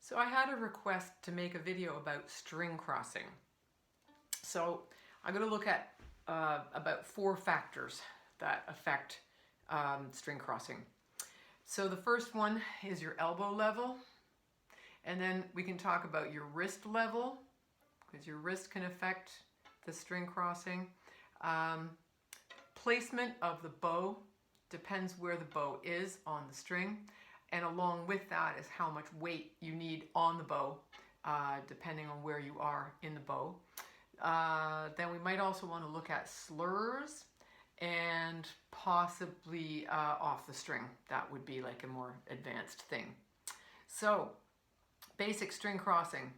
So I had a request to make a video about string crossing. So I'm going to look at about 4 factors that affect string crossing. So the first one is your elbow level, and then we can talk about your wrist level, because your wrist can affect the string crossing. Placement of the bow depends where the bow is on the string, and along with that is how much weight you need on the bow, depending on where you are in the bow. Then we might also want to look at slurs and possibly off the string. That would be like a more advanced thing. So basic string crossing.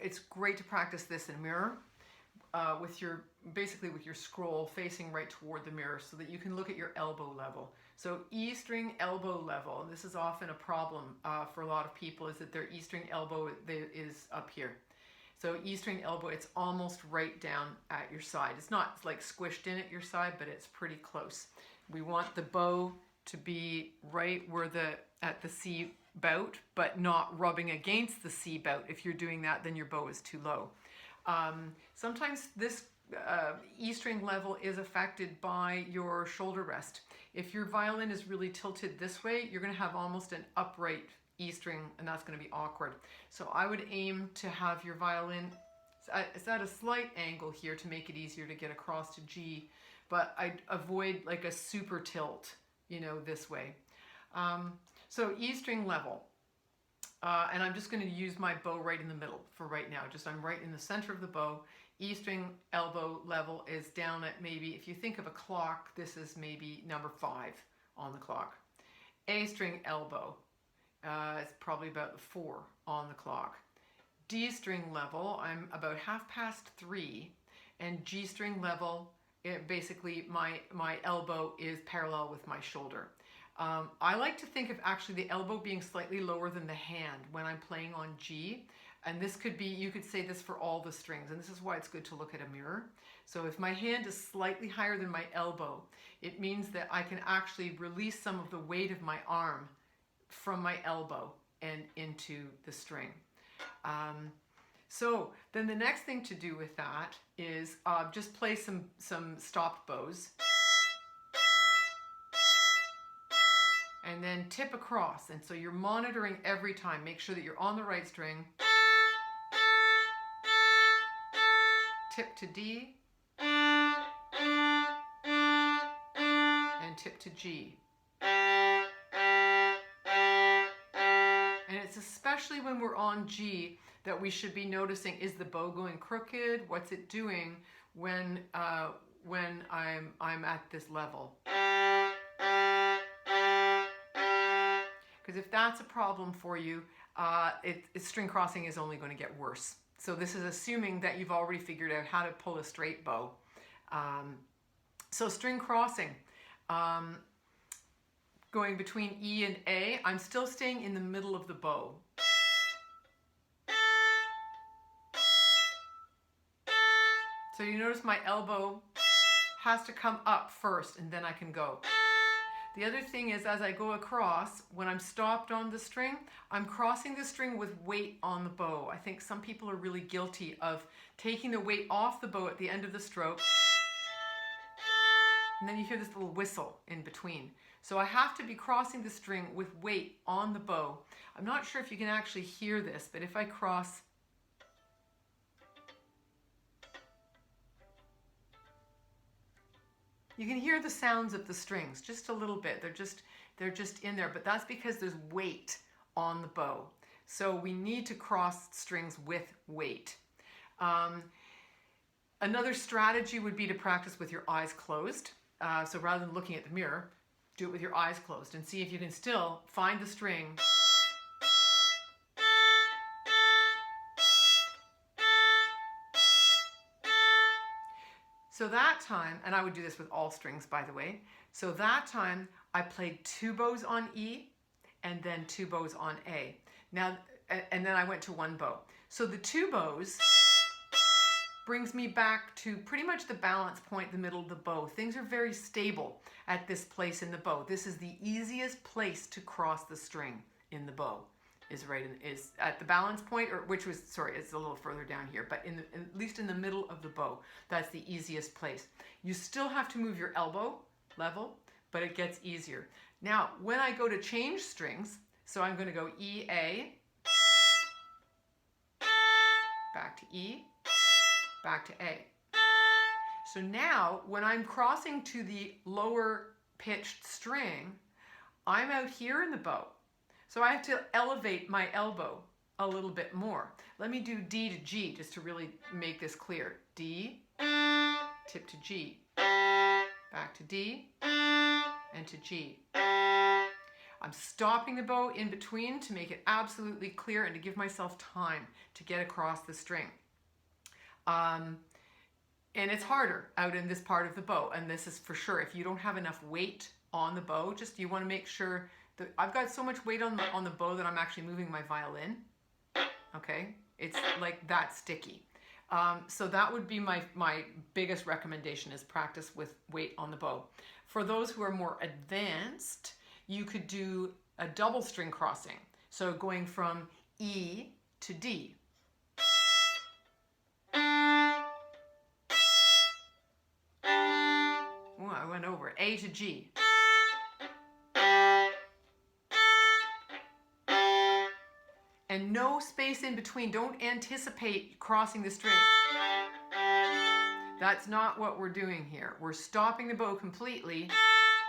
It's great to practice this in a mirror with your scroll facing right toward the mirror so that you can look at your elbow level. So E string elbow level, and this is often a problem for a lot of people, is that their E string elbow is up here. So E string elbow, it's almost right down at your side. It's not like squished in at your side, but it's pretty close. We want the bow to be right where at the C bout, but not rubbing against the C bout. If you're doing that, then your bow is too low. Sometimes this E string level is affected by your shoulder rest. If your violin is really tilted this way, you're going to have almost an upright E string, and that's going to be awkward. So I would aim to have your violin, it's at a slight angle here to make it easier to get across to G, but I'd avoid like a super tilt, this way. So E string level. And I'm just going to use my bow right in the middle for right now. I'm right in the center of the bow. E string elbow level is down at maybe, if you think of a clock, this is maybe number 5 on the clock. A string elbow is probably about 4 on the clock. D string level, I'm about 3:30, and G string level, basically my elbow is parallel with my shoulder. I like to think of actually the elbow being slightly lower than the hand when I'm playing on G, and this could be, you could say this for all the strings, and this is why it's good to look at a mirror. So if my hand is slightly higher than my elbow, it means that I can actually release some of the weight of my arm from my elbow and into the string. So then the next thing to do with that is just play some stopped bows. And then tip across, and so you're monitoring every time. Make sure that you're on the right string. Tip to D. And tip to G. And it's especially when we're on G that we should be noticing, is the bow going crooked? What's it doing when I'm at this level? Because if that's a problem for you, string crossing is only going to get worse. So this is assuming that you've already figured out how to pull a straight bow. So string crossing, going between E and A, I'm still staying in the middle of the bow. So you notice my elbow has to come up first, and then I can go. The other thing is, as I go across, when I'm stopped on the string, I'm crossing the string with weight on the bow. I think some people are really guilty of taking the weight off the bow at the end of the stroke, and then you hear this little whistle in between. So I have to be crossing the string with weight on the bow. I'm not sure if you can actually hear this, but if I cross, you can hear the sounds of the strings just a little bit. They're just in there, but that's because there's weight on the bow. So we need to cross strings with weight. Another strategy would be to practice with your eyes closed. So rather than looking at the mirror, do it with your eyes closed and see if you can still find the string . So that time, and I would do this with all strings, by the way. So that time I played 2 bows on E and then 2 bows on A. Now, and then I went to 1 bow. So the 2 bows brings me back to pretty much the balance point, the middle of the bow. Things are very stable at this place in the bow. This is the easiest place to cross the string in the bow. is is at the balance point, or which was, sorry, it's a little further down here, but at least in the middle of the bow, that's the easiest place. You still have to move your elbow level, but it gets easier. Now, when I go to change strings, so I'm going to go E, A, back to E, back to A. So now, when I'm crossing to the lower pitched string, I'm out here in the bow. So I have to elevate my elbow a little bit more. Let me do D to G just to really make this clear. D, tip to G, back to D, and to G. I'm stopping the bow in between to make it absolutely clear and to give myself time to get across the string. And it's harder out in this part of the bow, and this is for sure. If you don't have enough weight on the bow, just you want to make sure that I've got so much weight on the bow that I'm actually moving my violin. Okay, it's like that sticky. So that would be my biggest recommendation, is practice with weight on the bow. For those who are more advanced, you could do a double string crossing. So going from E to D. Oh, I went over. A to G. And no space in between. Don't anticipate crossing the string. That's not what we're doing here. We're stopping the bow completely.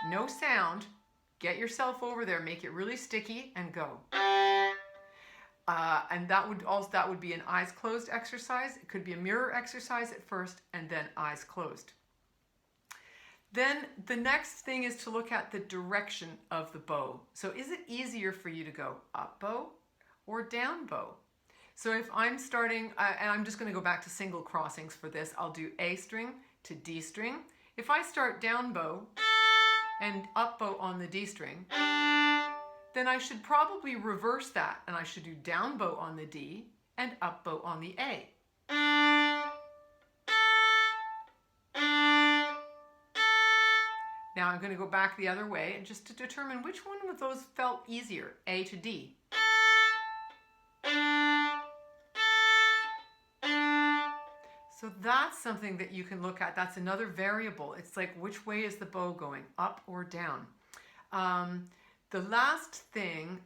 No sound. Get yourself over there. Make it really sticky and go. And that would be an eyes closed exercise. It could be a mirror exercise at first and then eyes closed. Then the next thing is to look at the direction of the bow. So is it easier for you to go up bow or down bow? So if I'm starting, and I'm just going to go back to single crossings for this, I'll do A string to D string. If I start down bow and up bow on the D string, then I should probably reverse that, and I should do down bow on the D and up bow on the A. Now I'm going to go back the other way and just to determine which one of those felt easier, A to D. So that's something that you can look at. That's another variable. It's like, which way is the bow going, up or down? The last thing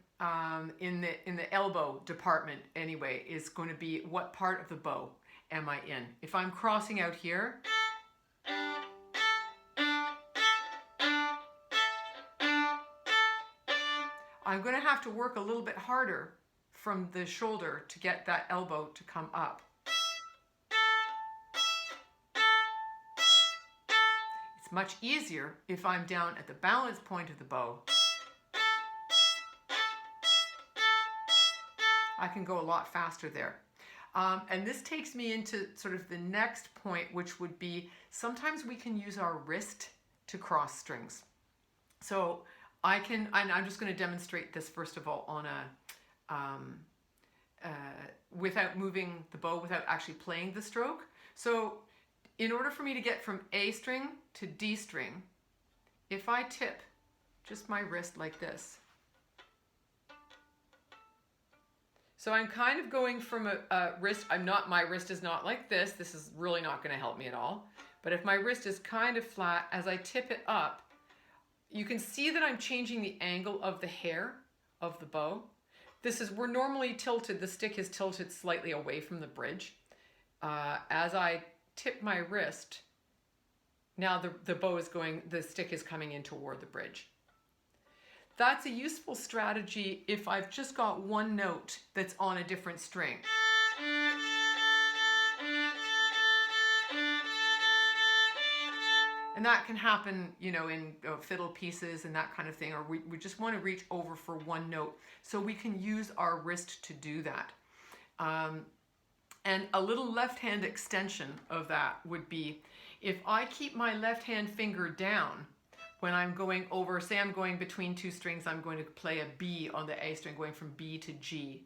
in the elbow department anyway is going to be, what part of the bow am I in? If I'm crossing out here, I'm going to have to work a little bit harder from the shoulder to get that elbow to come up. It's much easier if I'm down at the balance point of the bow. I can go a lot faster there. And this takes me into sort of the next point, which would be, sometimes we can use our wrist to cross strings. So and I'm just going to demonstrate this first of all on without moving the bow, without actually playing the stroke. So in order for me to get from A string to D string, if I tip just my wrist like this, so I'm kind of going from a wrist, my wrist is not like this. This is really not going to help me at all. But if my wrist is kind of flat, as I tip it up, you can see that I'm changing the angle of the hair of the bow. We're normally tilted, the stick is tilted slightly away from the bridge. As I tip my wrist, now the stick is coming in toward the bridge. That's a useful strategy if I've just got one note that's on a different string. And that can happen, in fiddle pieces and that kind of thing, or we just want to reach over for one note. So we can use our wrist to do that. And a little left hand extension of that would be, if I keep my left hand finger down when I'm going over, say I'm going between two strings, I'm going to play a B on the A string, going from B to G.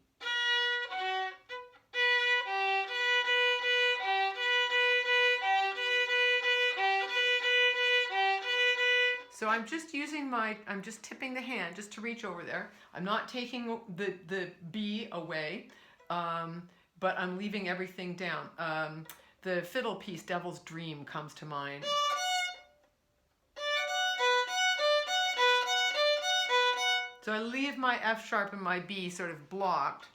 So I'm just using I'm just tipping the hand just to reach over there. I'm not taking the B away, but I'm leaving everything down. The fiddle piece, Devil's Dream, comes to mind. So I leave my F sharp and my B sort of blocked.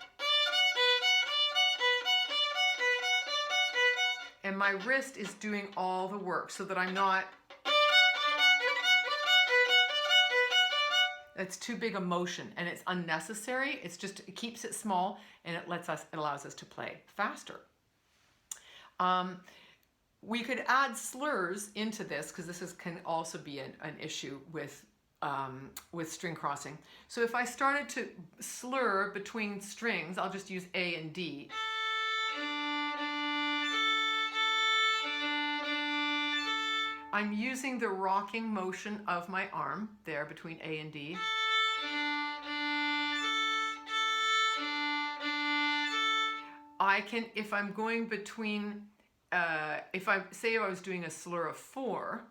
And my wrist is doing all the work so that I'm not, it's too big a motion and it's unnecessary. It's just, it keeps it small and it allows us to play faster. We could add slurs into this because this can also be an issue with string crossing. So if I started to slur between strings, I'll just use A and D. I'm using the rocking motion of my arm there between A and D. I can, if I'm going between, if I was doing a slur of 4,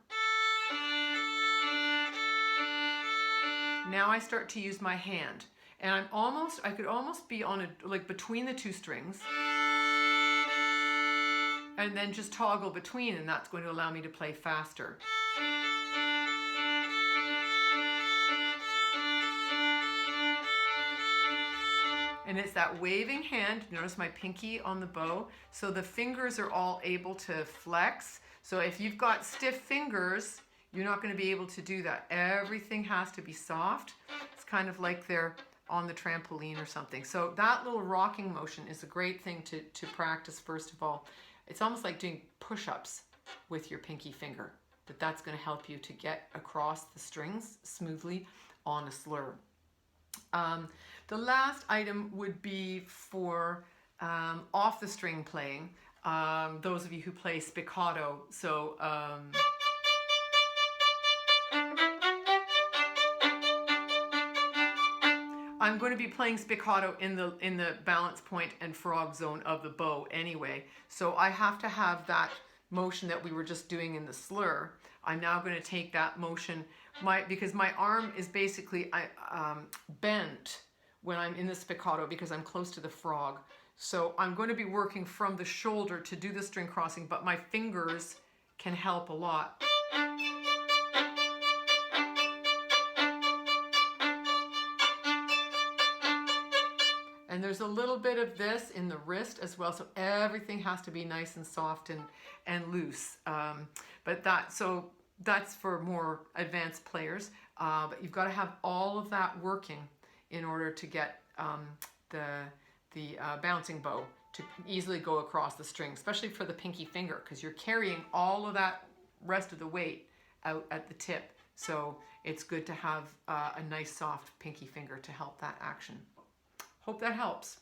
now I start to use my hand. And I could almost be on like between the two strings, and then just toggle between, and that's going to allow me to play faster. And it's that waving hand. Notice my pinky on the bow. So the fingers are all able to flex. So if you've got stiff fingers, you're not going to be able to do that. Everything has to be soft. It's kind of like they're on the trampoline or something. So that little rocking motion is a great thing to practice first of all. It's almost like doing push-ups with your pinky finger. That's going to help you to get across the strings smoothly on a slur. The last item would be for off the string playing. Those of you who play spiccato. So I'm going to be playing spiccato in the balance point and frog zone of the bow anyway. So I have to have that motion that we were just doing in the slur. I'm now going to take that motion, because my arm is basically bent when I'm in the spiccato because I'm close to the frog. So I'm going to be working from the shoulder to do the string crossing, but my fingers can help a lot. And there's a little bit of this in the wrist as well, so everything has to be nice and soft and loose. But that's for more advanced players. But you've got to have all of that working in order to get the bouncing bow to easily go across the string, especially for the pinky finger, because you're carrying all of that rest of the weight out at the tip. So it's good to have a nice soft pinky finger to help that action. Hope that helps.